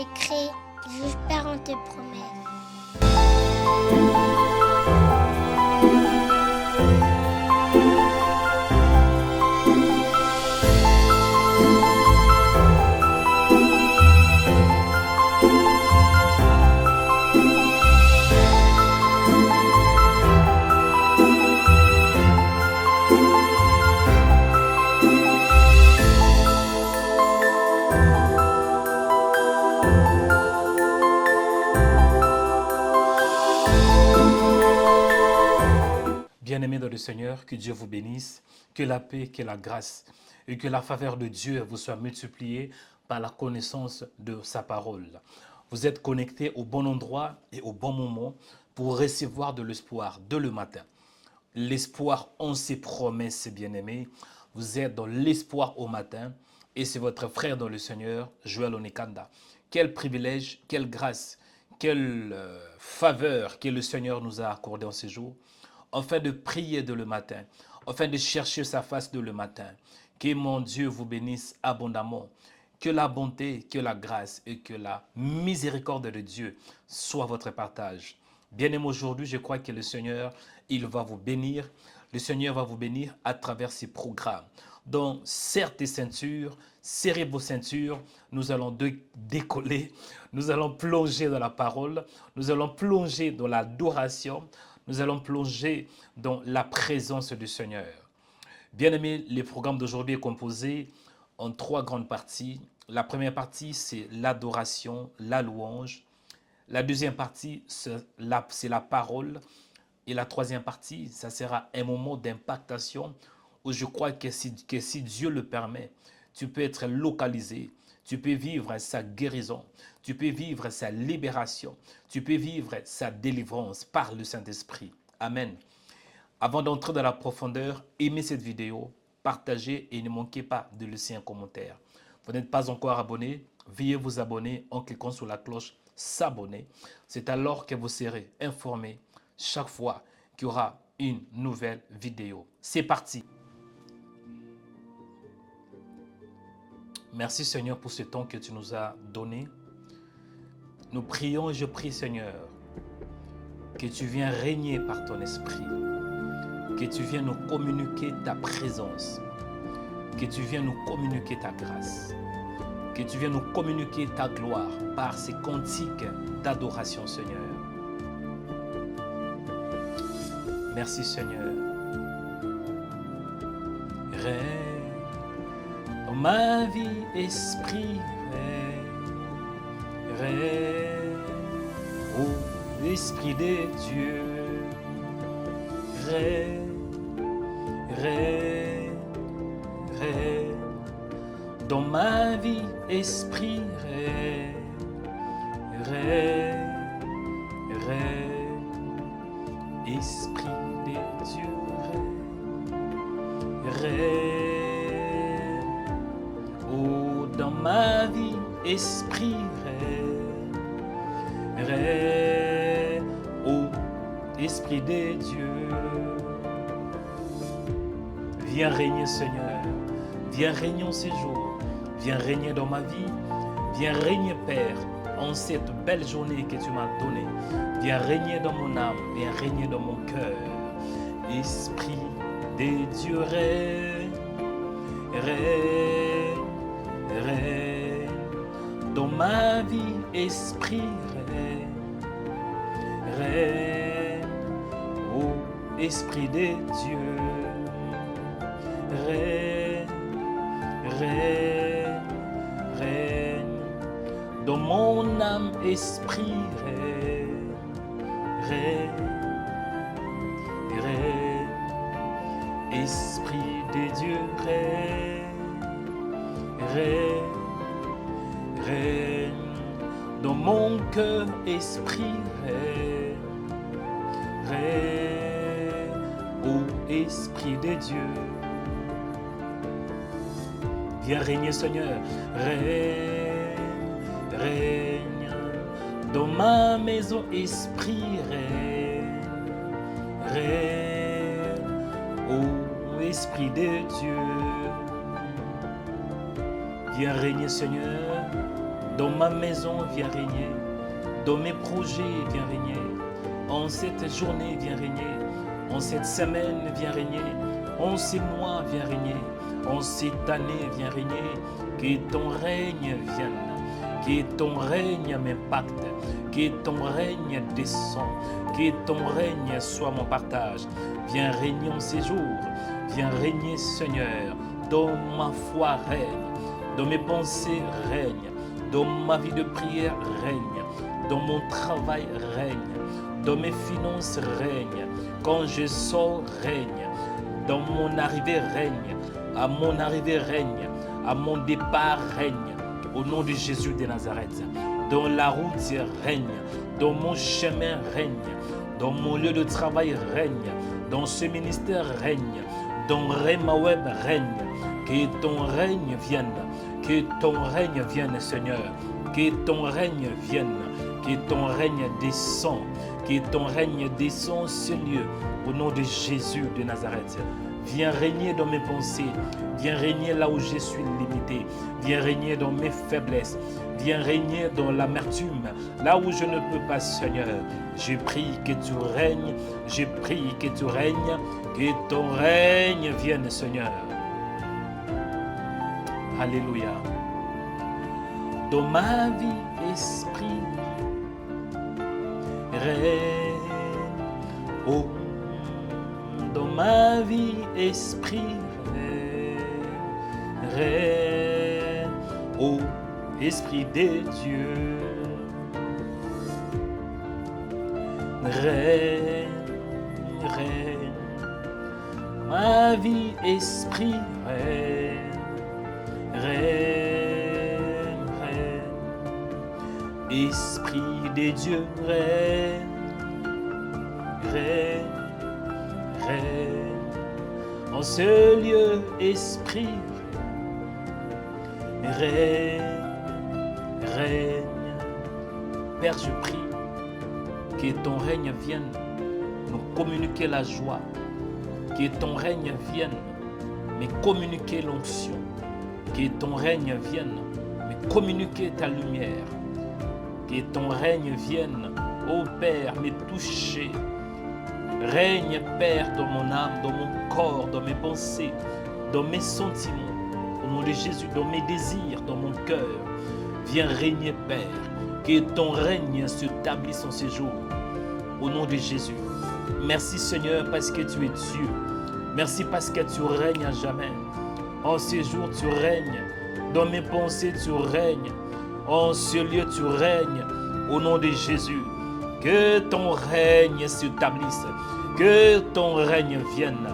j'écris, j'espère en tes promesses. Bien-aimés dans le Seigneur, que Dieu vous bénisse, que la paix, que la grâce et que la faveur de Dieu vous soit multipliée par la connaissance de sa parole. Vous êtes connectés au bon endroit et au bon moment pour recevoir de l'espoir dès le matin. L'espoir en ses promesses, bien-aimés. Vous êtes dans l'espoir au matin et c'est votre frère dans le Seigneur, Joël Onikanda. Quel privilège, quelle grâce, quelle faveur que le Seigneur nous a accordé en ces jours, afin de prier de le matin, afin de chercher sa face de le matin. Que mon Dieu vous bénisse abondamment. Que la bonté, que la grâce et que la miséricorde de Dieu soient votre partage. Bien-aimés, aujourd'hui, je crois que le Seigneur, il va vous bénir. Le Seigneur va vous bénir à travers ces programmes. Donc, serrez tes ceintures, serrez vos ceintures, nous allons décoller, nous allons plonger dans la parole, nous allons plonger dans l'adoration, nous allons plonger dans la présence du Seigneur. Bien-aimés, le programme d'aujourd'hui est composé en 3 grandes parties. La première partie, c'est l'adoration, la louange. La deuxième partie, c'est la parole. Et la troisième partie, ça sera un moment d'impactation où je crois que si Dieu le permet, tu peux être localisé, tu peux vivre sa guérison, tu peux vivre sa libération, tu peux vivre sa délivrance par le Saint-Esprit. Amen. Avant d'entrer dans la profondeur, aimez cette vidéo, partagez et ne manquez pas de laisser un commentaire. Vous n'êtes pas encore abonné, veuillez vous abonner en cliquant sur la cloche s'abonner. C'est alors que vous serez informé chaque fois qu'il y aura une nouvelle vidéo. C'est parti. Merci Seigneur pour ce temps que tu nous as donné. Nous prions et je prie Seigneur que tu viennes régner par ton esprit, que tu viennes nous communiquer ta présence, que tu viennes nous communiquer ta grâce, que tu viennes nous communiquer ta gloire par ces cantiques d'adoration Seigneur. Merci Seigneur. Règne dans ma vie, Esprit, règne, ô Esprit des dieux, règne, règne, règne dans ma vie, Esprit, règne, règne, règne, Esprit des dieux, règne, règne, oh dans ma vie, Esprit, règne, règne, oh Esprit des dieux. Viens régner Seigneur, viens régner en ces jours, viens régner dans ma vie, viens régner Père en cette belle journée que tu m'as donnée. Viens régner dans mon âme, viens régner dans mon cœur. Esprit des dieux, règne, règne, règne dans ma vie, Esprit, règne, règne, ô Esprit des dieux, règne, règne, règne dans mon âme, Esprit, règne, règne, règne, Esprit des dieux, règne, règne, règne dans mon cœur, Esprit, règne, règne, ô Esprit des dieux. Viens régner Seigneur, règne, règne dans ma maison, Esprit, règne, règne, ô Esprit de Dieu. Viens régner Seigneur Dans ma maison, viens régner. Dans mes projets, viens régner. En cette journée, viens régner. En cette semaine, viens régner. En ces mois, viens régner. En cette année, viens régner. Que ton règne vienne. Que ton règne m'impacte. Que ton règne descende. Que ton règne soit mon partage. Viens régner en ces jours. Viens régner, Seigneur. Dans ma foi, règne. Dans mes pensées, règne. Dans ma vie de prière, règne. Dans mon travail, règne. Dans mes finances, règne. Quand je sors, règne. Dans mon arrivée, règne. À mon arrivée, règne. À mon départ, règne. Au nom de Jésus de Nazareth. Dans la route, règne. Dans mon chemin, règne. Dans mon lieu de travail, règne. Dans ce ministère, règne. Dans Rema Web, règne. Que ton règne vienne. Que ton règne vienne, Seigneur. Que ton règne vienne. Que ton règne descende. Que ton règne descende ce lieu. Au nom de Jésus de Nazareth. Viens régner dans mes pensées. Viens régner là où je suis limité. Viens régner dans mes faiblesses. Viens régner dans l'amertume. Là où je ne peux pas, Seigneur. Je prie que tu règnes. Je prie que tu règnes. Que ton règne vienne, Seigneur. Alléluia. Dans ma vie, esprit, règne. Oh, dans ma vie, esprit, règne. Oh, esprit de Dieu, règne, règne. Ma vie, esprit, règne. Règne, règne, Esprit de Dieu, règne, règne, règne, en ce lieu, Esprit, règne, règne. Père, je prie que ton règne vienne nous communiquer la joie, que ton règne vienne me communiquer l'onction. Que ton règne vienne me communiquer ta lumière. Que ton règne vienne, ô Père, me toucher. Règne, Père, dans mon âme, dans mon corps, dans mes pensées, dans mes sentiments. Au nom de Jésus, dans mes désirs, dans mon cœur. Viens régner, Père. Que ton règne s'établisse en ces jours. Au nom de Jésus. Merci, Seigneur, parce que tu es Dieu. Merci parce que tu règnes à jamais. En ces jours, tu règnes. Dans mes pensées, tu règnes. En ce lieu, tu règnes. Au nom de Jésus. Que ton règne s'établisse. Que ton règne vienne.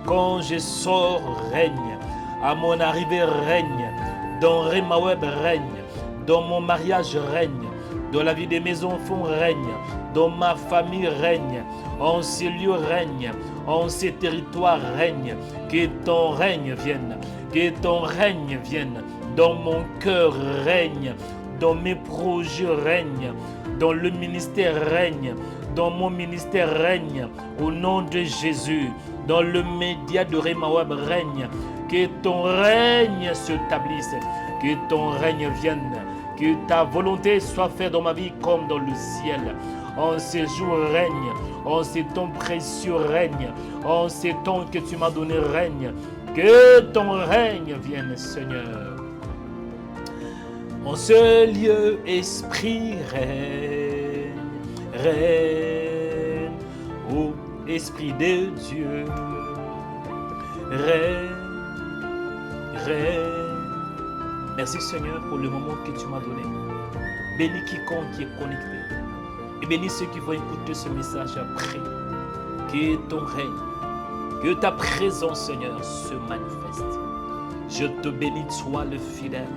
Quand je sors, règne. À mon arrivée, règne. Dans Rema Web, règne. Dans mon mariage, règne. Dans la vie de mes enfants, règne. Dans ma famille, règne. En ces lieux, règne. En ces territoires, règne. Que ton règne vienne. Que ton règne vienne. Dans mon cœur, règne. Dans mes projets, règne. Dans le ministère, règne. Dans mon ministère, règne. Au nom de Jésus. Dans le média de Rema Web, règne. Que ton règne s'établisse. Que ton règne vienne. Que ta volonté soit faite dans ma vie comme dans le ciel. En ces jours, règne. En ces temps précieux, règne. En ces temps que tu m'as donné, règne. Que ton règne vienne, Seigneur. En ce lieu, Esprit, règne. Règne. Ô Esprit de Dieu. Règne. Règne. Merci, Seigneur, pour le moment que tu m'as donné. Bénis quiconque qui est connecté. Et bénis ceux qui vont écouter ce message après. Que ton règne, que ta présence, Seigneur, se manifeste. Je te bénis, toi le fidèle,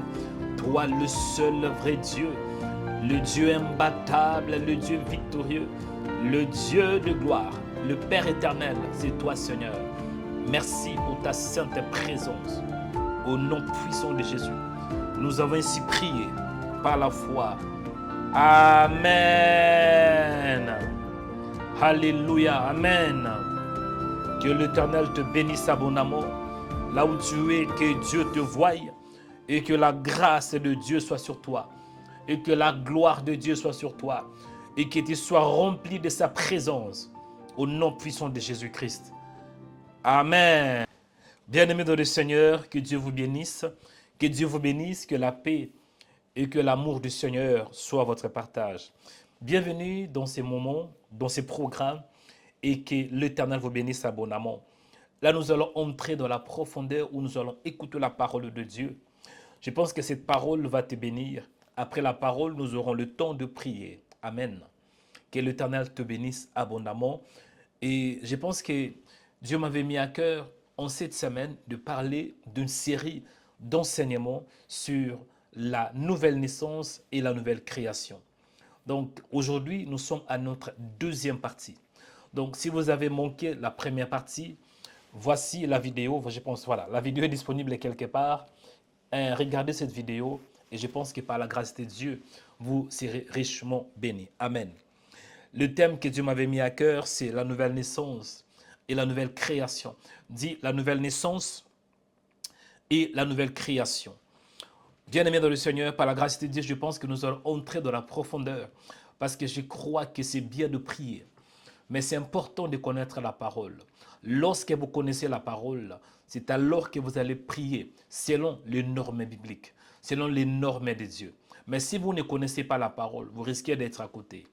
toi le seul vrai Dieu, le Dieu imbattable, le Dieu victorieux, le Dieu de gloire, le Père éternel, c'est toi, Seigneur. Merci pour ta sainte présence. Au nom puissant de Jésus, nous avons ainsi prié par la foi. Amen. Alléluia. Amen. Que l'Éternel te bénisse abondamment. Là où tu es, que Dieu te voie et que la grâce de Dieu soit sur toi. et que la gloire de Dieu soit sur toi et que tu sois rempli de sa présence au nom puissant de Jésus-Christ. Amen. Bien-aimés dans le Seigneur, que Dieu vous bénisse, que Dieu vous bénisse, que la paix et que l'amour du Seigneur soit votre partage. Bienvenue dans ces moments, dans ces programmes, et que l'Éternel vous bénisse abondamment. Là, nous allons entrer dans la profondeur où nous allons écouter la parole de Dieu. Je pense que cette parole va te bénir. Après la parole, nous aurons le temps de prier. Amen. Que l'Éternel te bénisse abondamment. Et je pense que Dieu m'avait mis à cœur en cette semaine de parler d'une série d'enseignements sur la nouvelle naissance et la nouvelle création. Donc aujourd'hui, nous sommes à notre deuxième partie. Donc si vous avez manqué la première partie, voici la vidéo. Je pense, voilà, la vidéo est disponible quelque part. Regardez cette vidéo et je pense que par la grâce de Dieu, vous serez richement bénis. Amen. Le thème que Dieu m'avait mis à cœur, c'est la nouvelle naissance et la nouvelle création. Dit la nouvelle naissance et la nouvelle création. Bien-aimés dans le Seigneur, par la grâce de Dieu, je pense que nous allons entrer dans la profondeur parce que je crois que c'est bien de prier. Mais c'est important de connaître la parole. Lorsque vous connaissez la parole, c'est alors que vous allez prier selon les normes bibliques, selon les normes de Dieu. Mais si vous ne connaissez pas la parole, vous risquez d'être à côté.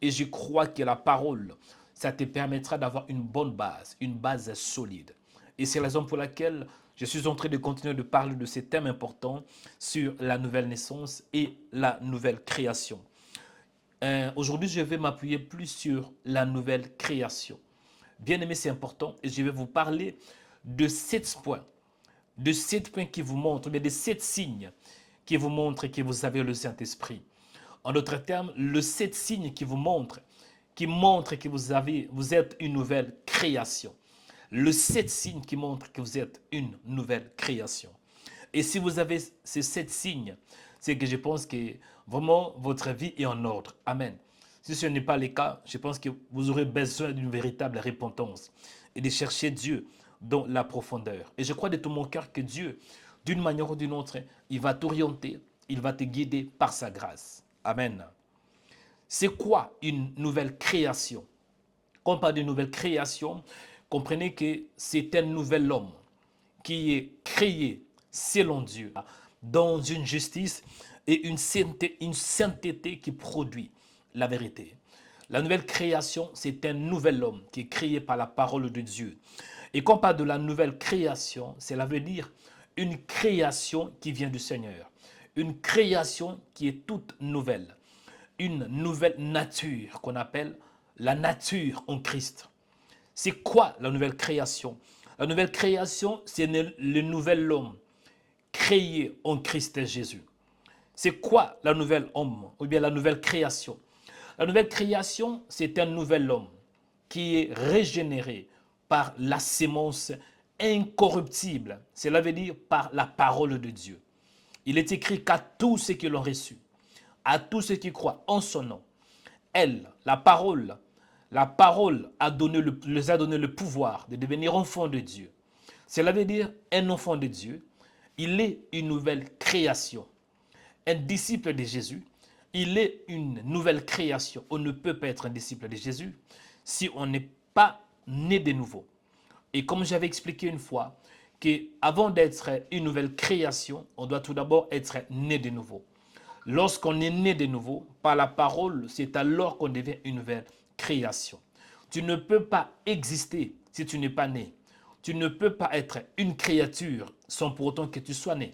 Et je crois que la parole, ça te permettra d'avoir une base solide. Et c'est la raison pour laquelle je suis en train de continuer de parler de ces thèmes importants sur la nouvelle naissance et la nouvelle création. Aujourd'hui, je vais m'appuyer plus sur la nouvelle création. Bien aimé, c'est important et je vais vous parler de 7 points. De 7 points qui vous montrent, mais de 7 signes qui vous montrent que vous avez le Saint-Esprit. En d'autres termes, le 7 signes qui vous montrent, que vous êtes une nouvelle création. Le 7 signes qui montrent que vous êtes une nouvelle création. Et si vous avez ces 7 signes, c'est que je pense que vraiment votre vie est en ordre. Amen. Si ce n'est pas le cas, je pense que vous aurez besoin d'une véritable repentance et de chercher Dieu dans la profondeur. Et je crois de tout mon cœur que Dieu, d'une manière ou d'une autre, il va t'orienter, il va te guider par sa grâce. Amen. C'est quoi une nouvelle création? Quand on parle de nouvelle création, comprenez que c'est un nouvel homme qui est créé selon Dieu, dans une justice et une sainteté qui produit la vérité. La nouvelle création, c'est un nouvel homme qui est créé par la parole de Dieu. Et quand on parle de la nouvelle création, cela veut dire une création qui vient du Seigneur. Une création qui est toute nouvelle. Une nouvelle nature qu'on appelle la nature en Christ. C'est quoi la nouvelle création? La nouvelle création, c'est le nouvel homme créé en Christ Jésus. C'est quoi la nouvelle homme ou bien la nouvelle création? La nouvelle création, c'est un nouvel homme qui est régénéré par la sémence incorruptible. Cela veut dire par la parole de Dieu. Il est écrit qu'à tous ceux qui l'ont reçu, à tous ceux qui croient en son nom, la parole les a donné le pouvoir de devenir enfants de Dieu. Cela veut dire un enfant de Dieu, il est une nouvelle création. Un disciple de Jésus, il est une nouvelle création. On ne peut pas être un disciple de Jésus si on n'est pas né de nouveau. Et comme j'avais expliqué une fois, qu'avant d'être une nouvelle création, on doit tout d'abord être né de nouveau. Lorsqu'on est né de nouveau, par la parole, c'est alors qu'on devient une nouvelle création. Tu ne peux pas exister si tu n'es pas né. Tu ne peux pas être une créature sans pour autant que tu sois né.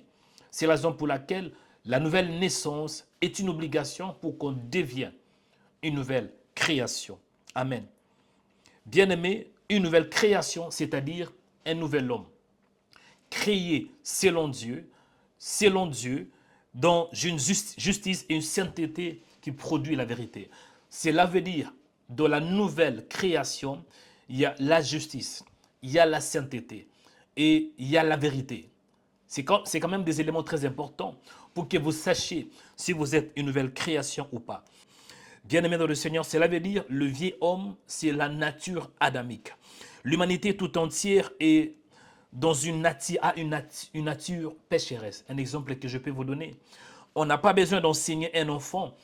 C'est la raison pour laquelle la nouvelle naissance est une obligation pour qu'on devienne une nouvelle création. Amen. Bien-aimé, une nouvelle création, c'est-à-dire un nouvel homme, créé selon Dieu, dans une justice et une sainteté qui produit la vérité. Cela veut dire, dans la nouvelle création, il y a la justice, il y a la sainteté et il y a la vérité. C'est quand même des éléments très importants pour que vous sachiez si vous êtes une nouvelle création ou pas. Bien-aimé dans le Seigneur, cela veut dire le vieil homme, c'est la nature adamique. L'humanité tout entière est dans une nature pécheresse. Un exemple que je peux vous donner. on n'a pas besoin d'enseigner un enfant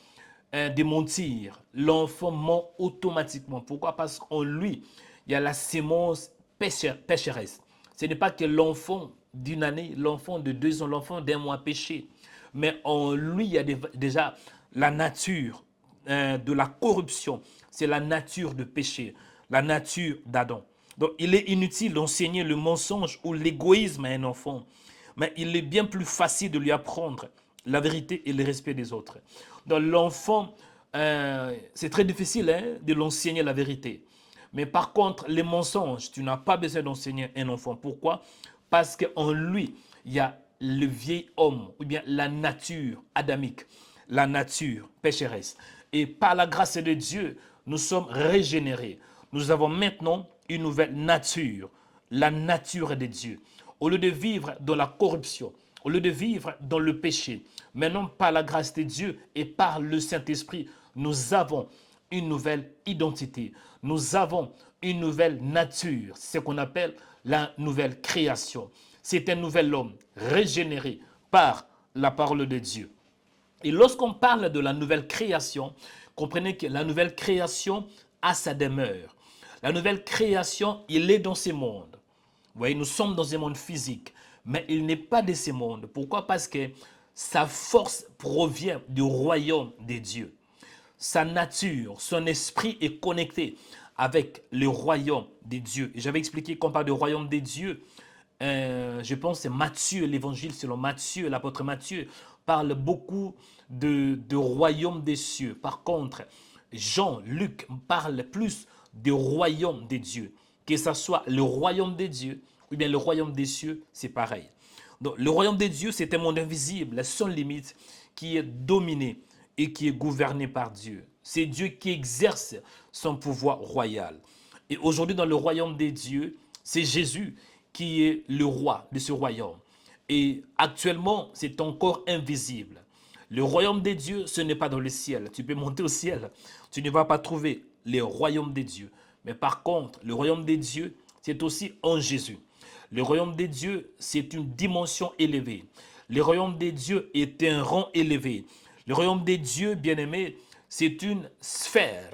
de mentir. L'enfant ment automatiquement. Pourquoi? Parce qu'en lui, il y a la sémence pécheresse. Ce n'est pas que l'enfant d'une année, l'enfant de 2 ans, l'enfant d'un mois péché. Mais en lui, il y a déjà la nature de la corruption. C'est la nature de péché, la nature d'Adam. Donc, il est inutile d'enseigner le mensonge ou l'égoïsme à un enfant. Mais il est bien plus facile de lui apprendre la vérité et le respect des autres. Donc, l'enfant, c'est très difficile de l'enseigner la vérité. Mais par contre, les mensonges, tu n'as pas besoin d'enseigner un enfant. Pourquoi? Parce qu'en lui, il y a le vieil homme, ou bien la nature adamique, la nature pécheresse. Et par la grâce de Dieu, nous sommes régénérés. Nous avons maintenant une nouvelle nature, la nature de Dieu. Au lieu de vivre dans la corruption, au lieu de vivre dans le péché, maintenant par la grâce de Dieu et par le Saint-Esprit, nous avons une nouvelle identité. Nous avons une nouvelle nature, c'est ce qu'on appelle la nouvelle création. C'est un nouvel homme régénéré par la parole de Dieu. Et lorsqu'on parle de la nouvelle création, comprenez que la nouvelle création a sa demeure. La nouvelle création, il est dans ce monde. Vous voyez, nous sommes dans un monde physique, mais il n'est pas de ce monde. Pourquoi? Parce que sa force provient du royaume des dieux. Sa nature, son esprit est connecté avec le royaume des dieux. Et j'avais expliqué qu'on parle du royaume des dieux. Je pense que c'est Matthieu, l'évangile selon Matthieu, l'apôtre Matthieu parle beaucoup de royaume des cieux. Par contre, Jean, Luc parle plus du royaume des dieux. Que ce soit le royaume des dieux ou bien le royaume des cieux, c'est pareil. Donc, le royaume des dieux, c'est un monde invisible, la seule limite qui est dominé et qui est gouverné par Dieu. C'est Dieu qui exerce son pouvoir royal. Et aujourd'hui, dans le royaume des dieux, c'est Jésus qui est le roi de ce royaume. Et actuellement, c'est encore invisible. Le royaume des dieux, ce n'est pas dans le ciel. Tu peux monter au ciel, tu ne vas pas trouver le royaume des dieux. Mais par contre, le royaume des dieux, c'est aussi en Jésus. Le royaume des dieux, c'est une dimension élevée. Le royaume des dieux est un rang élevé. Le royaume des dieux, bien-aimés, c'est une sphère,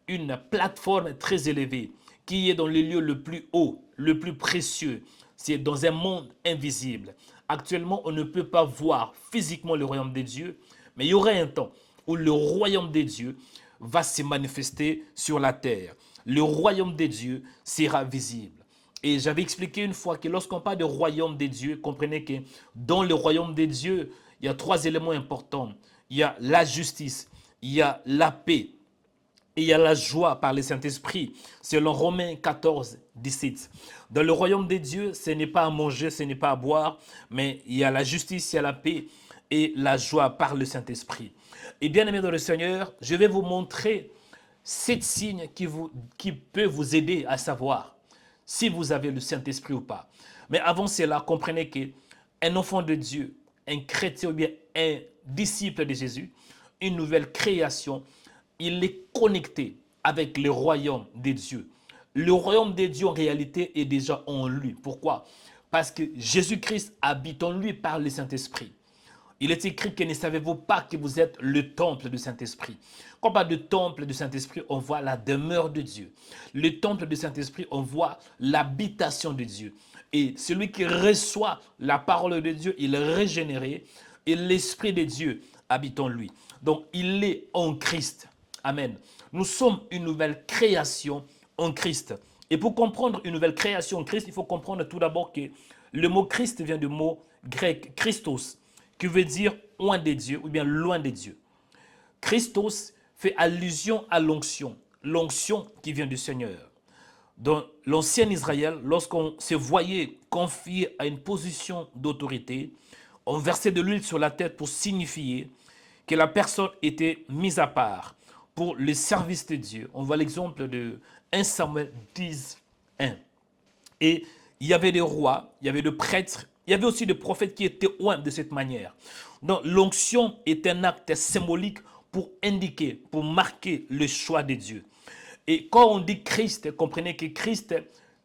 une plateforme très élevée qui est dans le lieu le plus haut, le plus précieux. C'est dans un monde invisible. Actuellement, on ne peut pas voir physiquement le royaume des dieux, mais il y aura un temps où le royaume des dieux va se manifester sur la terre. Le royaume des dieux sera visible. Et j'avais expliqué une fois que lorsqu'on parle de royaume des dieux, comprenez que dans le royaume des dieux, il y a 3 éléments importants. Il y a la justice, il y a la paix et il y a la joie par le Saint-Esprit, selon Romains 14, 17. Dans le royaume des dieux, ce n'est pas à manger, ce n'est pas à boire, mais il y a la justice, il y a la paix et la joie par le Saint-Esprit. Et bien aimés dans le Seigneur, je vais vous montrer 7 signes qui peuvent vous aider à savoir si vous avez le Saint-Esprit ou pas. Mais avant cela, comprenez qu'un enfant de Dieu, un chrétien ou bien un disciple de Jésus, une nouvelle création, il est connecté avec le royaume des dieux. Le royaume des dieux en réalité est déjà en lui. Pourquoi? Parce que Jésus-Christ habite en lui par le Saint-Esprit. Il est écrit que ne savez-vous pas que vous êtes le temple du Saint-Esprit. Quand on parle de temple du Saint-Esprit, on voit la demeure de Dieu. Le temple du Saint-Esprit, on voit l'habitation de Dieu. Et celui qui reçoit la parole de Dieu, il est régénéré et l'Esprit de Dieu habite en lui. Donc, il est en Christ. Amen. Nous sommes une nouvelle création en Christ. Et pour comprendre une nouvelle création en Christ, il faut comprendre tout d'abord que le mot Christ vient du mot grec Christos, qui veut dire loin de Dieu ou bien loin de Dieu. Christos fait allusion à l'onction, l'onction qui vient du Seigneur. Dans l'ancien Israël, lorsqu'on se voyait confié à une position d'autorité, on versait de l'huile sur la tête pour signifier que la personne était mise à part pour le service de Dieu. On voit l'exemple de 1 Samuel 10, 1. Et il y avait des rois, il y avait des prêtres, il y avait aussi des prophètes qui étaient oints de cette manière. Donc l'onction est un acte symbolique pour indiquer, pour marquer le choix de Dieu. Et quand on dit Christ, comprenez que Christ,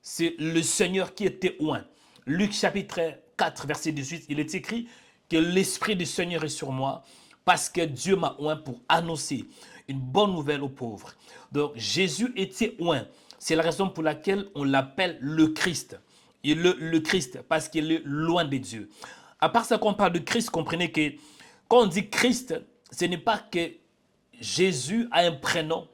c'est le Seigneur qui était oint. Luc chapitre 4, verset 18, il est écrit que l'Esprit du Seigneur est sur moi parce que Dieu m'a oint pour annoncer une bonne nouvelle aux pauvres. Donc Jésus était oint. C'est la raison pour laquelle on l'appelle le Christ. Et le Christ, parce qu'il est loin de Dieu. À part ça, quand on parle de Christ, comprenez que quand on dit Christ, ce n'est pas que Jésus a un prénom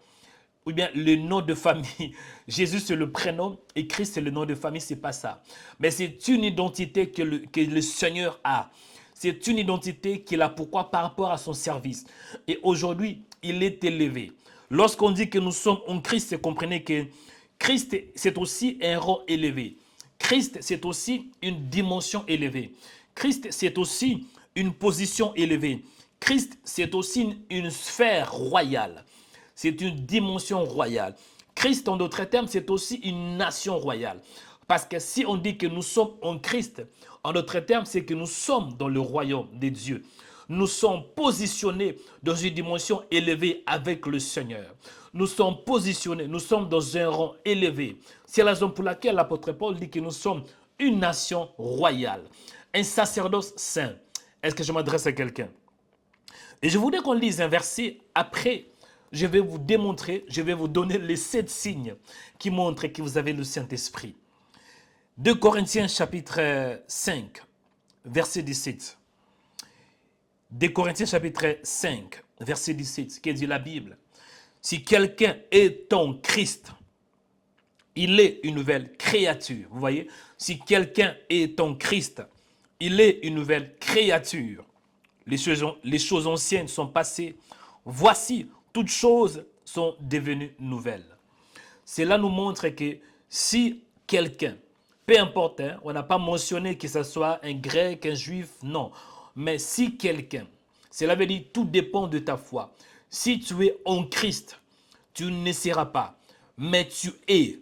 ou bien le nom de famille. Jésus, c'est le prénom et Christ, c'est le nom de famille. Ce n'est pas ça. Mais c'est une identité que le Seigneur a. C'est une identité qu'il a. Pourquoi? Par rapport à son service. Et aujourd'hui, il est élevé. Lorsqu'on dit que nous sommes en Christ, comprenez que Christ, c'est aussi un rang élevé. Christ, c'est aussi une dimension élevée. Christ, c'est aussi une position élevée. Christ, c'est aussi une sphère royale. C'est une dimension royale. Christ, en d'autres termes, c'est aussi une nation royale. Parce que si on dit que nous sommes en Christ, en d'autres termes, c'est que nous sommes dans le royaume des dieux. Nous sommes positionnés dans une dimension élevée avec le Seigneur. Nous sommes positionnés, nous sommes dans un rang élevé. C'est la raison pour laquelle l'apôtre Paul dit que nous sommes une nation royale, un sacerdoce saint. Est-ce que je m'adresse à quelqu'un? Et je voudrais qu'on lise un verset. Après, je vais vous démontrer, je vais vous donner les 7 signes qui montrent que vous avez le Saint-Esprit. 2 Corinthiens chapitre 5, verset 17. 2 Corinthiens chapitre 5, verset 17, qui dit la Bible. Si quelqu'un est en Christ, il est une nouvelle créature. Vous voyez, si quelqu'un est en Christ, il est une nouvelle créature. Les choses anciennes sont passées. Voici, toutes choses sont devenues nouvelles. Cela nous montre que si quelqu'un, peu importe, hein, on n'a pas mentionné que ce soit un grec, un juif, non. Mais si quelqu'un, cela veut dire tout dépend de ta foi. Si tu es en Christ, tu ne seras pas, mais tu es.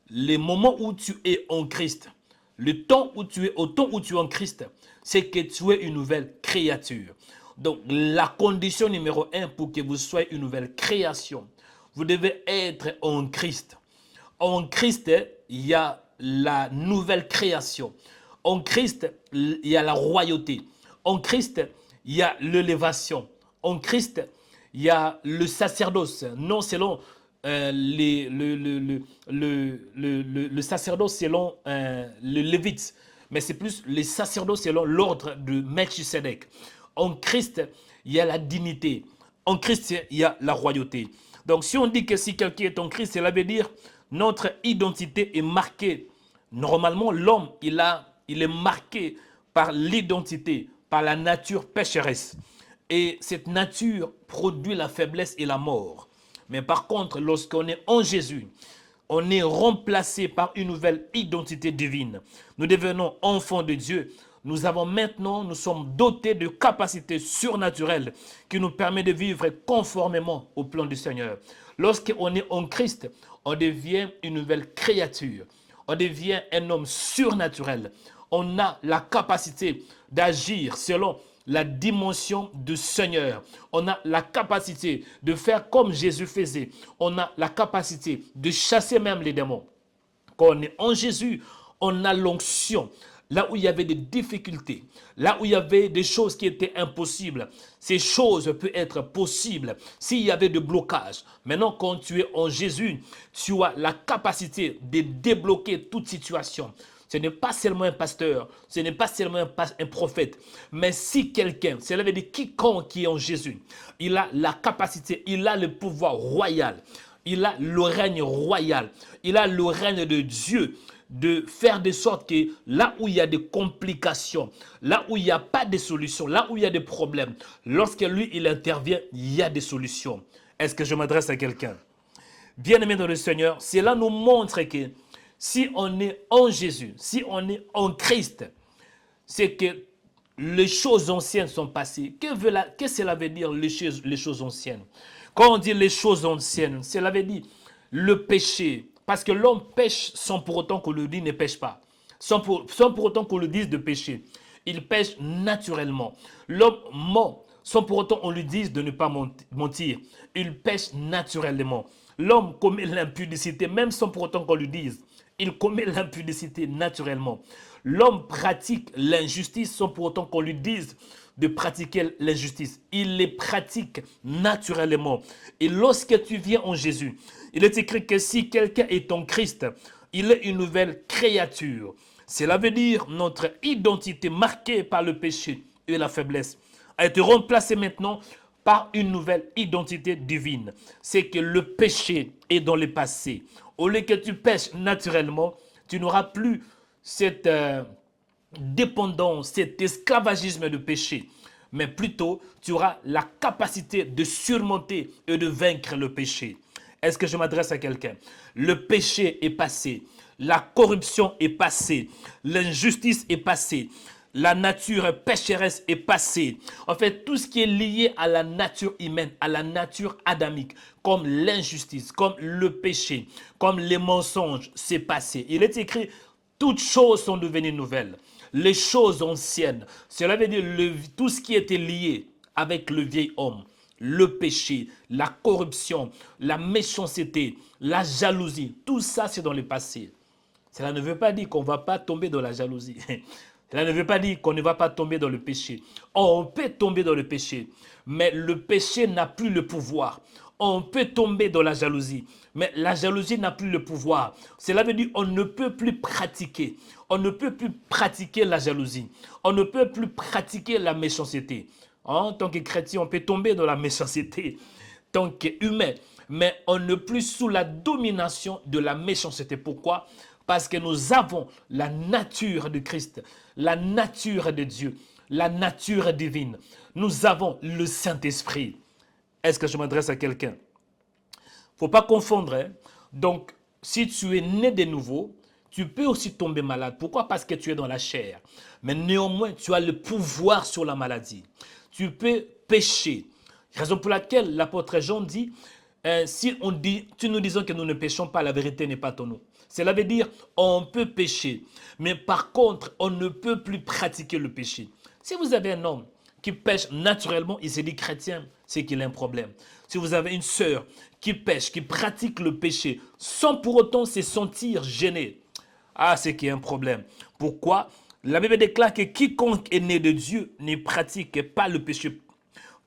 Les moments où tu es en Christ, le temps où tu es, au temps où tu es en Christ, c'est que tu es une nouvelle créature. Donc, la condition numéro 1 pour que vous soyez une nouvelle création, vous devez être en Christ. En Christ, il y a la nouvelle création. En Christ, il y a la royauté. En Christ, il y a l'élévation. En Christ, il y a le sacerdoce, non selon le sacerdoce selon le Lévite, mais c'est plus les sacerdoces selon l'ordre de Melchisedec. En Christ, il y a la dignité. En Christ, il y a la royauté. Donc, si on dit que si quelqu'un est en Christ, cela veut dire notre identité est marquée. Normalement, l'homme, il est marqué par l'identité, par la nature pécheresse. Et cette nature produit la faiblesse et la mort. Mais par contre, lorsqu'on est en Jésus, on est remplacé par une nouvelle identité divine. Nous devenons enfants de Dieu. Nous sommes dotés de capacités surnaturelles qui nous permettent de vivre conformément au plan du Seigneur. Lorsqu'on est en Christ, on devient une nouvelle créature. On devient un homme surnaturel. On a la capacité d'agir selon la dimension du Seigneur. On a la capacité de faire comme Jésus faisait. On a la capacité de chasser même les démons. Quand on est en Jésus, on a l'onction. Là où il y avait des difficultés, là où il y avait des choses qui étaient impossibles, ces choses peuvent être possibles s'il y avait des blocages. Maintenant, quand tu es en Jésus, tu as la capacité de débloquer toute situation. Ce n'est pas seulement un pasteur, ce n'est pas seulement un prophète, mais si quelqu'un, cela veut dire quiconque qui est en Jésus, il a la capacité, il a le pouvoir royal, il a le règne royal, il a le règne de Dieu, de faire de sorte que là où il y a des complications, là où il n'y a pas de solutions, là où il y a des problèmes, lorsque lui, il intervient, il y a des solutions. Est-ce que je m'adresse à quelqu'un? Bien-aimé dans le Seigneur, cela nous montre que si on est en Jésus, si on est en Christ, c'est que les choses anciennes sont passées. Qu'est-ce que cela veut dire, les choses anciennes? Quand on dit les choses anciennes, cela veut dire le péché. Parce que l'homme pêche sans pour autant qu'on le dise ne pêche pas. Sans pour autant qu'on le dise de pécher. Il pêche naturellement. L'homme ment sans pour autant qu'on lui dise de ne pas mentir. Il pêche naturellement. L'homme commet l'impudicité même sans pour autant qu'on lui dise. Il commet l'impudicité naturellement. L'homme pratique l'injustice sans pour autant qu'on lui dise de pratiquer l'injustice. Il les pratique naturellement. Et lorsque tu viens en Jésus, il est écrit que si quelqu'un est en Christ, il est une nouvelle créature. Cela veut dire notre identité marquée par le péché et la faiblesse a été remplacée maintenant par une nouvelle identité divine. C'est que le péché est dans le passé. Au lieu que tu pêches naturellement, tu n'auras plus cette dépendance, cet esclavagisme de péché. Mais plutôt, tu auras la capacité de surmonter et de vaincre le péché. Est-ce que je m'adresse à quelqu'un? Le péché est passé. La corruption est passée. L'injustice est passée. La nature pécheresse est passée. En fait, tout ce qui est lié à la nature humaine, à la nature adamique, comme l'injustice, comme le péché, comme les mensonges, c'est passé. Il est écrit, toutes choses sont devenues nouvelles. Les choses anciennes, cela veut dire tout ce qui était lié avec le vieil homme, le péché, la corruption, la méchanceté, la jalousie, tout ça c'est dans le passé. Cela ne veut pas dire qu'on ne va pas tomber dans la jalousie. Cela ne veut pas dire qu'on ne va pas tomber dans le péché. On peut tomber dans le péché, mais le péché n'a plus le pouvoir. On peut tomber dans la jalousie, mais la jalousie n'a plus le pouvoir. Cela veut dire qu'on ne peut plus pratiquer. On ne peut plus pratiquer la jalousie. On ne peut plus pratiquer la méchanceté. En tant que chrétien, on peut tomber dans la méchanceté en tant qu'humain, mais on n'est plus sous la domination de la méchanceté. Pourquoi? Parce que nous avons la nature de Christ, la nature de Dieu, la nature divine. Nous avons le Saint-Esprit. Est-ce que je m'adresse à quelqu'un? Il ne faut pas confondre. Hein? Donc, si tu es né de nouveau, tu peux aussi tomber malade. Pourquoi? Parce que tu es dans la chair. Mais néanmoins, tu as le pouvoir sur la maladie. Tu peux pécher. Raison pour laquelle l'apôtre Jean dit, si nous disons que nous ne péchons pas, la vérité n'est pas en nous. Cela veut dire on peut pécher, mais par contre, on ne peut plus pratiquer le péché. Si vous avez un homme qui pêche naturellement, il se dit chrétien, c'est qu'il a un problème. Si vous avez une sœur qui pêche, qui pratique le péché, sans pour autant se sentir gêné, c'est qu'il y a un problème. Pourquoi? La Bible déclare que quiconque est né de Dieu ne pratique pas le péché,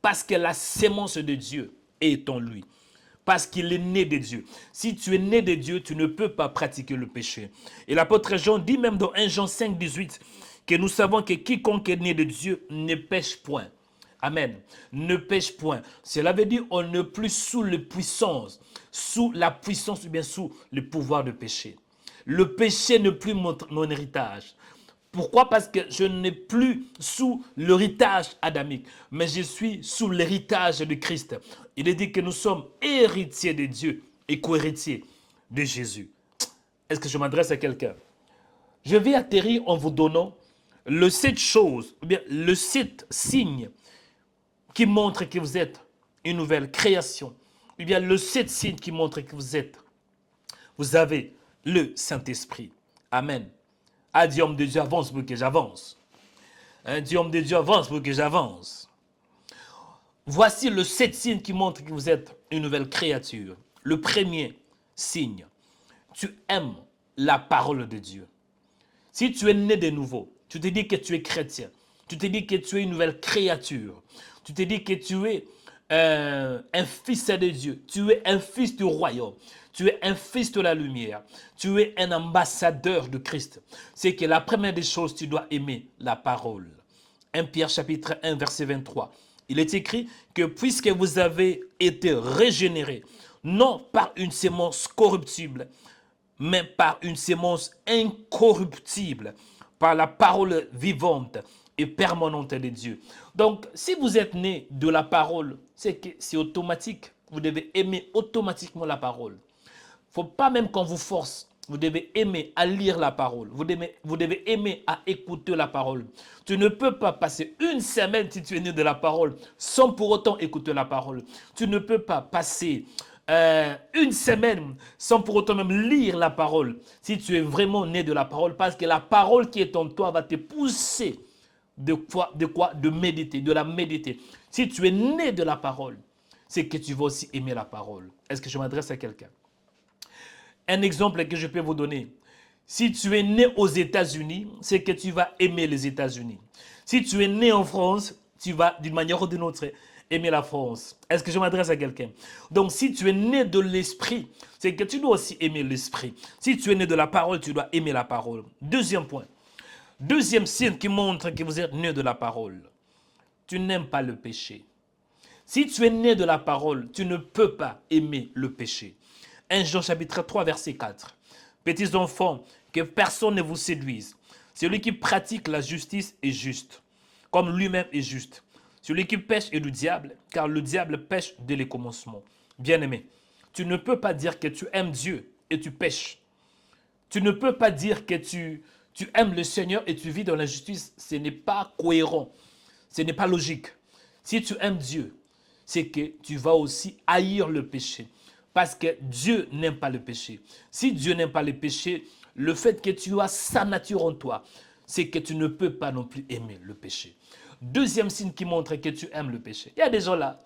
parce que la sémence de Dieu est en lui. Parce qu'il est né de Dieu. Si tu es né de Dieu, tu ne peux pas pratiquer le péché. Et l'apôtre Jean dit même dans 1 Jean 5, 18, que nous savons que quiconque est né de Dieu ne pêche point. Amen. Ne pêche point. Cela veut dire qu'on n'est plus sous la puissance ou bien sous le pouvoir de péché. Le péché n'est plus mon héritage. Pourquoi? Parce que je n'ai plus sous l'héritage adamique, mais je suis sous l'héritage de Christ. Il est dit que nous sommes héritiers de Dieu et co-héritiers de Jésus. Est-ce que je m'adresse à quelqu'un? Je vais atterrir en vous donnant le 7 choses, ou bien le 7 signes qui montrent que vous êtes une nouvelle création. Ou bien le 7 signes qui montrent que vous avez le Saint-Esprit. Amen. Ah, Dieu, homme de Dieu, avance pour que j'avance. Dieu, homme de Dieu, avance pour que j'avance. Voici le 7 signes qui montrent que vous êtes une nouvelle créature. Le premier signe, tu aimes la parole de Dieu. Si tu es né de nouveau, tu te dis que tu es chrétien, tu te dis que tu es une nouvelle créature, tu te dis que tu es un fils de Dieu, tu es un fils du royaume, tu es un fils de la lumière, tu es un ambassadeur de Christ. C'est que la première des choses, tu dois aimer la parole. 1 Pierre chapitre 1 verset 23. Il est écrit que puisque vous avez été régénérés, non par une sémence corruptible, mais par une sémence incorruptible, par la parole vivante et permanente de Dieu. Donc, si vous êtes né de la parole, c'est automatique. Vous devez aimer automatiquement la parole. Il ne faut pas même qu'on vous force. Vous devez aimer à lire la parole. Vous devez aimer à écouter la parole. Tu ne peux pas passer une semaine si tu es né de la parole sans pour autant écouter la parole. Tu ne peux pas passer une semaine sans pour autant même lire la parole si tu es vraiment né de la parole, parce que la parole qui est en toi va te pousser de méditer, de la méditer. Si tu es né de la parole, c'est que tu vas aussi aimer la parole. Est-ce que je m'adresse à quelqu'un? Un exemple que je peux vous donner. Si tu es né aux États-Unis, c'est que tu vas aimer les États-Unis. Si tu es né en France, tu vas d'une manière ou d'une autre aimer la France. Est-ce que je m'adresse à quelqu'un? Donc si tu es né de l'esprit, c'est que tu dois aussi aimer l'esprit. Si tu es né de la parole, tu dois aimer la parole. Deuxième point. Deuxième signe qui montre que vous êtes né de la parole. Tu n'aimes pas le péché. Si tu es né de la parole, tu ne peux pas aimer le péché. 1 Jean chapitre 3 verset 4. Petits enfants, que personne ne vous séduise. Celui qui pratique la justice est juste, comme lui-même est juste. Celui qui pêche est du diable, car le diable pêche dès le commencement. Bien-aimé, tu ne peux pas dire que tu aimes Dieu et tu pêches. Tu ne peux pas dire que tu aimes le Seigneur et tu vis dans la justice. Ce n'est pas cohérent. Ce n'est pas logique. Si tu aimes Dieu, c'est que tu vas aussi haïr le péché. Parce que Dieu n'aime pas le péché. Si Dieu n'aime pas le péché, le fait que tu as sa nature en toi, c'est que tu ne peux pas non plus aimer le péché. Deuxième signe qui montre que tu aimes le péché. Il y a des gens là,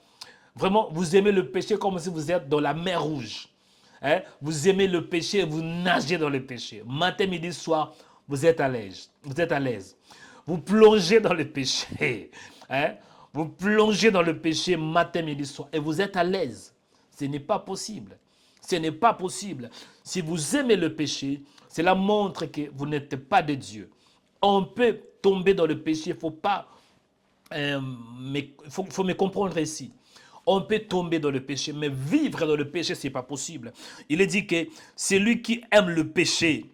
vraiment, vous aimez le péché comme si vous êtes dans la mer Rouge. Hein? Vous aimez le péché, vous nagez dans le péché. Matin, midi, soir, vous êtes à l'aise. Vous êtes à l'aise. Vous plongez dans le péché. Hein? Vous plongez dans le péché matin, midi, soir. Et vous êtes à l'aise. Ce n'est pas possible. Ce n'est pas possible. Si vous aimez le péché, cela montre que vous n'êtes pas de Dieu. On peut tomber dans le péché. Il faut pas, faut me comprendre ici. On peut tomber dans le péché, mais vivre dans le péché, ce n'est pas possible. Il est dit que celui qui aime le péché,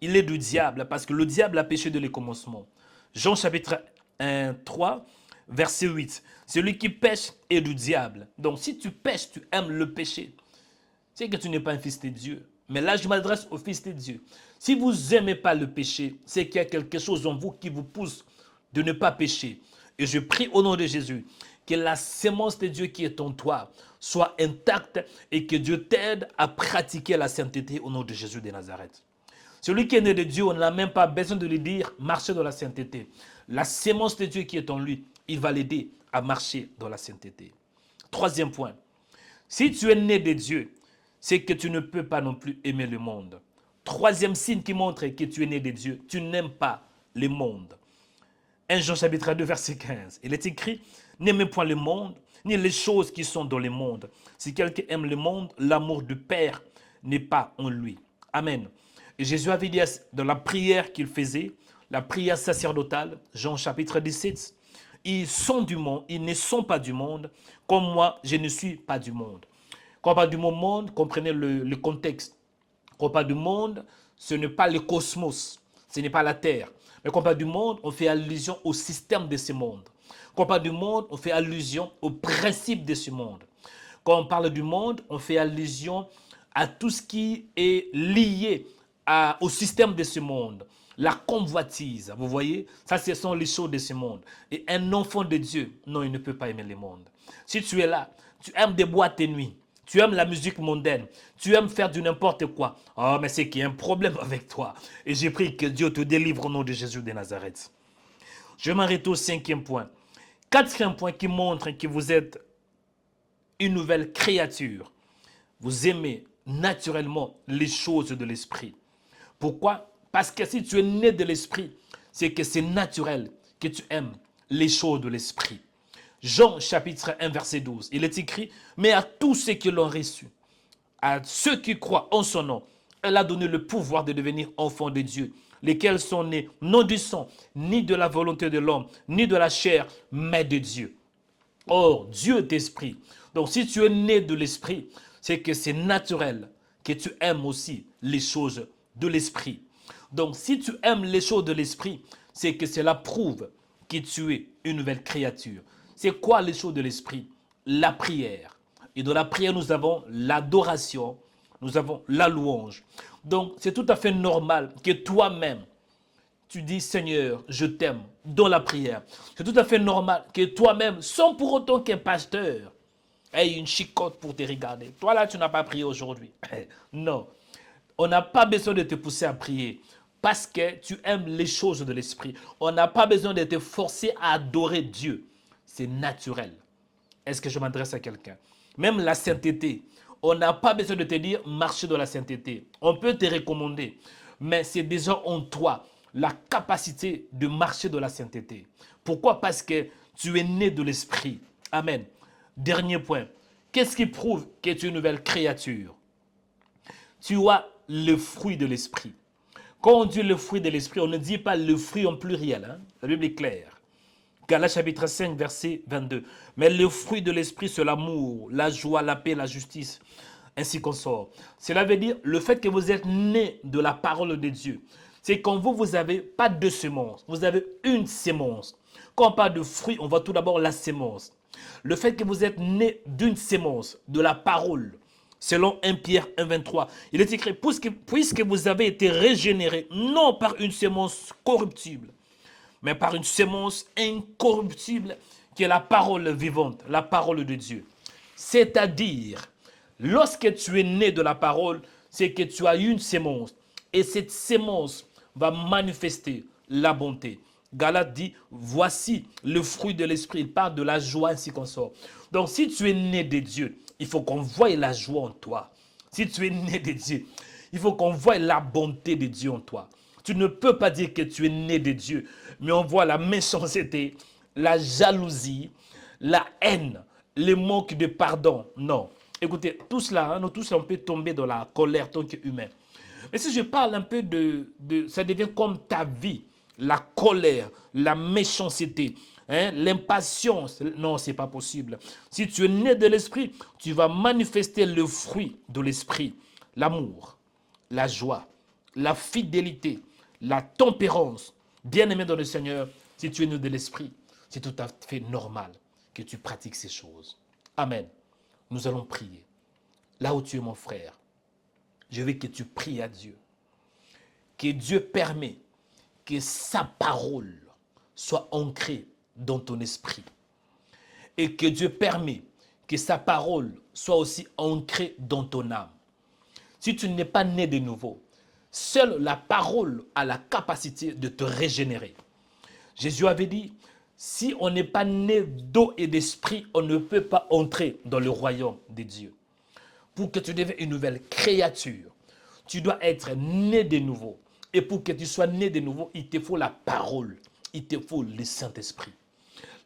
il est du diable, parce que le diable a péché dès le commencement. Jean chapitre 1, 3, verset 8. Celui qui pêche est du diable. Donc si tu pêches, tu aimes le péché, c'est que tu n'es pas un fils de Dieu. Mais là, je m'adresse au fils de Dieu. Si vous n'aimez pas le péché, c'est qu'il y a quelque chose en vous qui vous pousse de ne pas pécher. Et je prie au nom de Jésus que la sémence de Dieu qui est en toi soit intacte et que Dieu t'aide à pratiquer la sainteté au nom de Jésus de Nazareth. Celui qui est né de Dieu, on n'a même pas besoin de lui dire marcher dans la sainteté. La sémence de Dieu qui est en lui, il va l'aider à marcher dans la sainteté. Troisième point, si tu es né de Dieu, c'est que tu ne peux pas non plus aimer le monde. Troisième signe qui montre que tu es né de Dieu, tu n'aimes pas le monde. 1 Jean chapitre 2 verset 15, il est écrit, n'aimez point le monde, ni les choses qui sont dans le monde. Si quelqu'un aime le monde, l'amour du Père n'est pas en lui. Amen. Et Jésus avait dit dans la prière qu'il faisait, la prière sacerdotale, Jean chapitre 17, ils sont du monde, ils ne sont pas du monde, comme moi, je ne suis pas du monde. Quand on parle du mot monde, comprenez le contexte. Quand on parle du monde, ce n'est pas le cosmos, ce n'est pas la Terre. Mais quand on parle du monde, on fait allusion au système de ce monde. Quand on parle du monde, on fait allusion au principe de ce monde. Quand on parle du monde, on fait allusion à tout ce qui est lié au système de ce monde. La convoitise, vous voyez, ça ce sont les choses de ce monde. Et un enfant de Dieu, non, il ne peut pas aimer le monde. Si tu es là, tu aimes des boîtes de nuit, tu aimes la musique mondaine, tu aimes faire du n'importe quoi. Oh, mais c'est qu'il y a un problème avec toi. Et j'ai prie que Dieu te délivre au nom de Jésus de Nazareth. Je m'arrête au cinquième point. Quatrième point qui montre que vous êtes une nouvelle créature. Vous aimez naturellement les choses de l'esprit. Pourquoi? Parce que si tu es né de l'esprit, c'est que c'est naturel que tu aimes les choses de l'esprit. Jean chapitre 1 verset 12, il est écrit, mais à tous ceux qui l'ont reçu, à ceux qui croient en son nom, elle a donné le pouvoir de devenir enfants de Dieu, lesquels sont nés non du sang, ni de la volonté de l'homme, ni de la chair, mais de Dieu. Or, Dieu est esprit. Donc si tu es né de l'esprit, c'est que c'est naturel que tu aimes aussi les choses de l'esprit. Donc si tu aimes les choses de l'esprit, c'est que cela prouve que tu es une nouvelle créature. C'est quoi les choses de l'esprit? La prière. Et dans la prière, nous avons l'adoration, nous avons la louange. Donc c'est tout à fait normal que toi-même, tu dis Seigneur, je t'aime dans la prière. C'est tout à fait normal que toi-même, sans pour autant qu'un pasteur ait une chicotte pour te regarder. Toi là, tu n'as pas prié aujourd'hui. Non. On n'a pas besoin de te pousser à prier parce que tu aimes les choses de l'esprit. On n'a pas besoin de te forcer à adorer Dieu. C'est naturel. Est-ce que je m'adresse à quelqu'un? Même la sainteté. On n'a pas besoin de te dire marcher dans la sainteté. On peut te recommander. Mais c'est déjà en toi la capacité de marcher dans la sainteté. Pourquoi? Parce que Tu es né de l'esprit. Amen. Dernier point. Qu'est-ce qui prouve que tu es une nouvelle créature? Tu as le fruit de l'esprit. Quand on dit le fruit de l'esprit, on ne dit pas le fruit en pluriel. Hein? La Bible est claire. Galates chapitre 5, verset 22. Mais le fruit de l'esprit, c'est l'amour, la joie, la paix, la justice, ainsi qu'on sort. Cela veut dire le fait que vous êtes né de la parole de Dieu. C'est quand vous n'avez pas deux semences, vous avez une sémence. Quand on parle de fruit, on voit tout d'abord la sémence. Le fait que vous êtes né d'une sémence, de la parole, selon 1 Pierre 1, 23, il est écrit, puisque vous avez été régénérés, non par une sémence corruptible, mais par une sémence incorruptible, qui est la parole vivante, la parole de Dieu. C'est-à-dire, lorsque tu es né de la parole, c'est que tu as une sémence, et cette sémence va manifester la bonté. Galates dit, voici le fruit de l'esprit. Il parle de la joie ainsi qu'on sort. Donc si tu es né de Dieu, il faut qu'on voie la joie en toi. Si tu es né de Dieu, il faut qu'on voie la bonté de Dieu en toi. Tu ne peux pas dire que tu es né de Dieu, mais on voit la méchanceté, la jalousie, la haine, le manque de pardon. Non. Écoutez, tout cela, nous tous, on peut tomber dans la colère tant qu'humain. Mais si je parle un peu ça devient comme ta vie, la colère, la méchanceté, l'impatience. Non, ce n'est pas possible. Si tu es né de l'esprit, tu vas manifester le fruit de l'esprit. L'amour, la joie, la fidélité, la tempérance. Bien-aimé dans le Seigneur, si tu es né de l'esprit, c'est tout à fait normal que tu pratiques ces choses. Amen. Nous allons prier. Là où tu es mon frère, je veux que tu pries à Dieu. Que Dieu permet que sa parole soit ancrée dans ton esprit. Et que Dieu permet que sa parole soit aussi ancrée dans ton âme. Si tu n'es pas né de nouveau, seule la parole a la capacité de te régénérer. Jésus avait dit, si on n'est pas né d'eau et d'esprit, on ne peut pas entrer dans le royaume de Dieu. Pour que tu deviennes une nouvelle créature, tu dois être né de nouveau. Et pour que tu sois né de nouveau, il te faut la parole, il te faut le Saint-Esprit.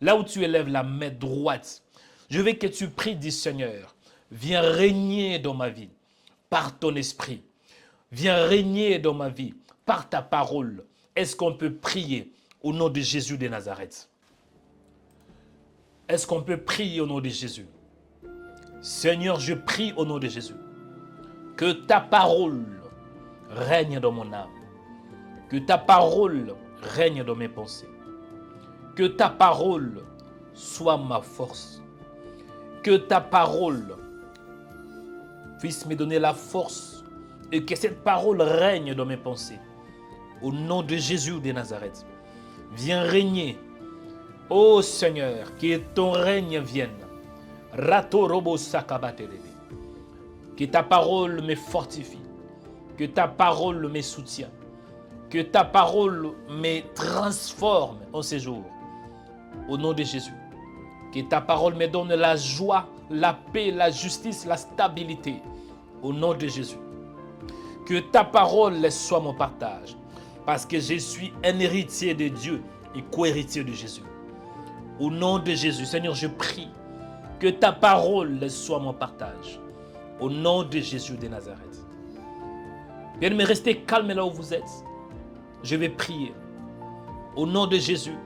Là où tu élèves la main droite, je veux que tu pries, dis Seigneur, viens régner dans ma vie par ton esprit. Viens régner dans ma vie par ta parole. Est-ce qu'on peut prier au nom de Jésus de Nazareth? Est-ce qu'on peut prier au nom de Jésus? Seigneur, je prie au nom de Jésus que ta parole règne dans mon âme. Que ta parole règne dans mes pensées. Que ta parole soit ma force. Que ta parole puisse me donner la force et que cette parole règne dans mes pensées. Au nom de Jésus de Nazareth, viens régner. Ô Seigneur, que ton règne vienne. Ratorobo sakabaterebe. Que ta parole me fortifie. Que ta parole me soutienne. Que ta parole me transforme en ces jours. Au nom de Jésus. Que ta parole me donne la joie, la paix, la justice, la stabilité. Au nom de Jésus. Que ta parole soit mon partage. Parce que je suis un héritier de Dieu et co-héritier de Jésus. Au nom de Jésus, Seigneur, je prie que ta parole soit mon partage. Au nom de Jésus de Nazareth. Bien-aimés, restez calme là où vous êtes. Je vais prier. Au nom de Jésus,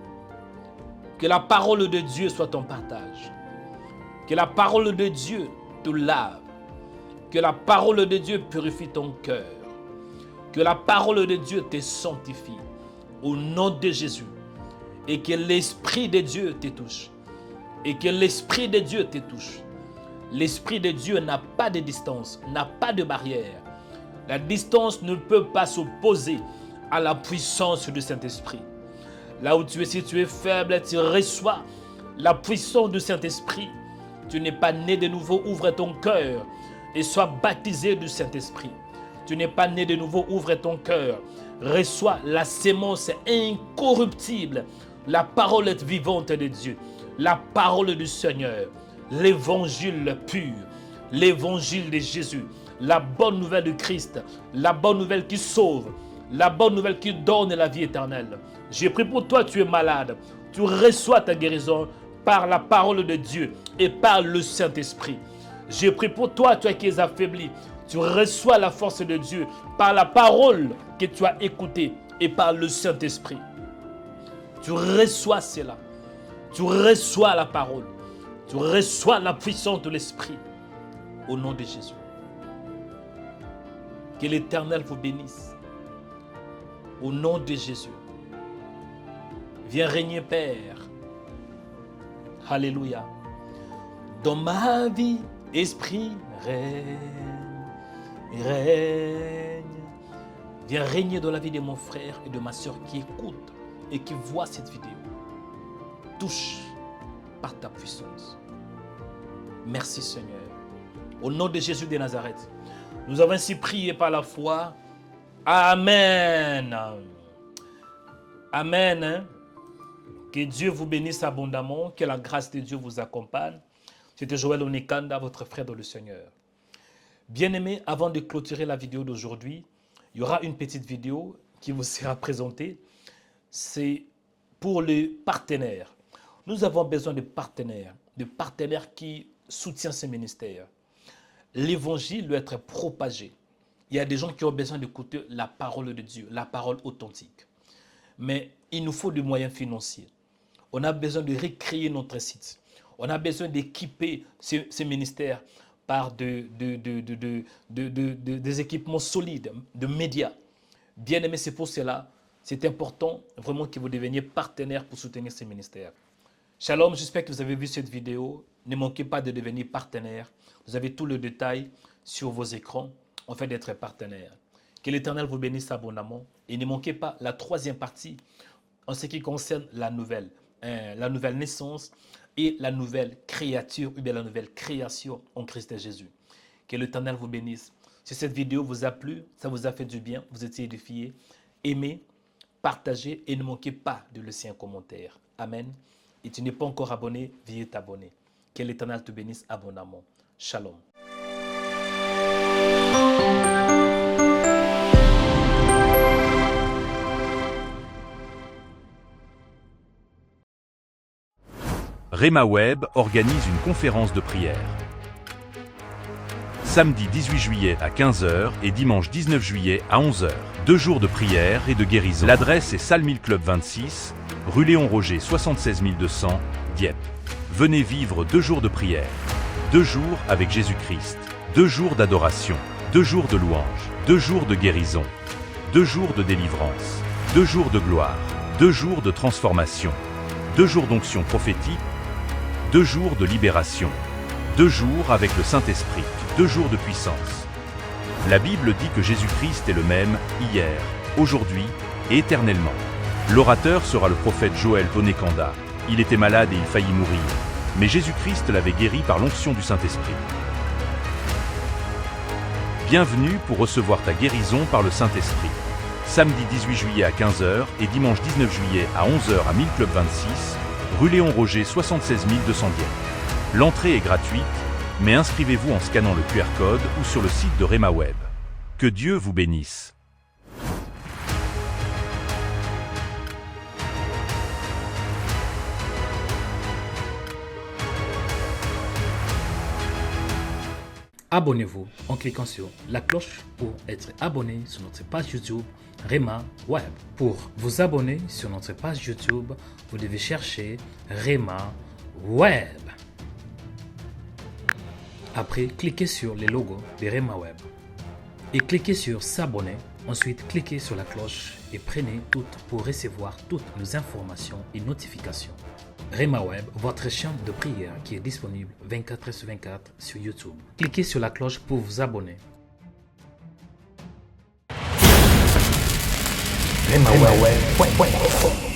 que la parole de Dieu soit ton partage. Que la parole de Dieu te lave. Que la parole de Dieu purifie ton cœur. Que la parole de Dieu te sanctifie. Au nom de Jésus. Et que l'Esprit de Dieu te touche. Et que l'Esprit de Dieu te touche. L'Esprit de Dieu n'a pas de distance, n'a pas de barrière. La distance ne peut pas s'opposer à la puissance du Saint-Esprit. Là où tu es, si tu es faible, tu reçois la puissance du Saint-Esprit. Tu n'es pas né de nouveau, ouvre ton cœur et sois baptisé du Saint-Esprit. Tu n'es pas né de nouveau, ouvre ton cœur. Reçois la sémence incorruptible, la parole vivante de Dieu, la parole du Seigneur, l'évangile pur, l'évangile de Jésus, la bonne nouvelle de Christ, la bonne nouvelle qui sauve, la bonne nouvelle qui donne la vie éternelle. J'ai pris pour toi, tu es malade. tu reçois ta guérison par la parole de Dieu et par le Saint-Esprit. Je prie pour toi, toi qui es affaibli. Tu reçois la force de Dieu par la parole que tu as écoutée et par le Saint-Esprit. Tu reçois cela. Tu reçois la parole. Tu reçois la puissance de l'Esprit. Au nom de Jésus. Que l'Éternel vous bénisse. Au nom de Jésus. Viens régner, Père. Alléluia. Dans ma vie, Esprit, règne. Règne. Viens régner dans la vie de mon frère et de ma soeur qui écoutent et qui voient cette vidéo. Touche par ta puissance. Merci Seigneur. Au nom de Jésus de Nazareth, nous avons ainsi prié par la foi. Amen. Amen. Que Dieu vous bénisse abondamment, que la grâce de Dieu vous accompagne. C'était Joël Onikanda, votre frère dans le Seigneur. Bien-aimés, avant de clôturer la vidéo d'aujourd'hui, il y aura une petite vidéo qui vous sera présentée. C'est pour les partenaires. Nous avons besoin de partenaires qui soutiennent ces ministères. L'évangile doit être propagé. Il y a des gens qui ont besoin d'écouter la parole de Dieu, la parole authentique. Mais il nous faut des moyens financiers. On a besoin de recréer notre site. On a besoin d'équiper ces ministères par des équipements solides, de médias. Bien aimé, c'est pour cela, c'est important vraiment que vous deveniez partenaire pour soutenir ces ministères. Shalom, j'espère que vous avez vu cette vidéo. Ne manquez pas de devenir partenaire. Vous avez tout le détail sur vos écrans en fait d'être partenaire. Que l'Éternel vous bénisse abondamment. Et ne manquez pas la troisième partie en ce qui concerne la nouvelle naissance et la nouvelle créature ou bien la nouvelle création en Christ Jésus. Que l'Éternel vous bénisse. Si cette vidéo vous a plu, ça vous a fait du bien, vous étiez édifié, aimez, partagez et ne manquez pas de laisser un commentaire. Amen. Et tu n'es pas encore abonné, veuillez t'abonner. Que l'Éternel te bénisse abondamment. Shalom. Rema Web organise une conférence de prière. Samedi 18 juillet à 15h et dimanche 19 juillet à 11h. 2 jours de prière et de guérison. L'adresse est Salle 1000 Club 26, rue Léon Roger 76 200, Dieppe. Venez vivre 2 jours de prière. 2 jours avec Jésus-Christ. 2 jours d'adoration. 2 jours de louange. 2 jours de guérison. 2 jours de délivrance. 2 jours de gloire. 2 jours de transformation. 2 jours d'onction prophétique. 2 jours de libération. 2 jours avec le Saint-Esprit. 2 jours de puissance. La Bible dit que Jésus-Christ est le même, hier, aujourd'hui et éternellement. L'orateur sera le prophète Joël Onikanda. Il était malade et il faillit mourir. Mais Jésus-Christ l'avait guéri par l'onction du Saint-Esprit. Bienvenue pour recevoir ta guérison par le Saint-Esprit. Samedi 18 juillet à 15h et dimanche 19 juillet à 11h à 1000 Club 26, rue Léon Roger 76 200 Dieppe. L'entrée est gratuite, mais inscrivez-vous en scannant le QR code ou sur le site de Rema Web. Que Dieu vous bénisse. Abonnez-vous en cliquant sur la cloche pour être abonné sur notre page YouTube Rema Web. Pour vous abonner sur notre page YouTube, vous devez chercher Rema Web. Après, cliquez sur le logo de Rema Web et cliquez sur s'abonner. Ensuite, cliquez sur la cloche et prenez toutes pour recevoir toutes nos informations et notifications. Rema Web, votre chaîne de prière qui est disponible 24h/24 sur YouTube. Cliquez sur la cloche pour vous abonner. Rema Web.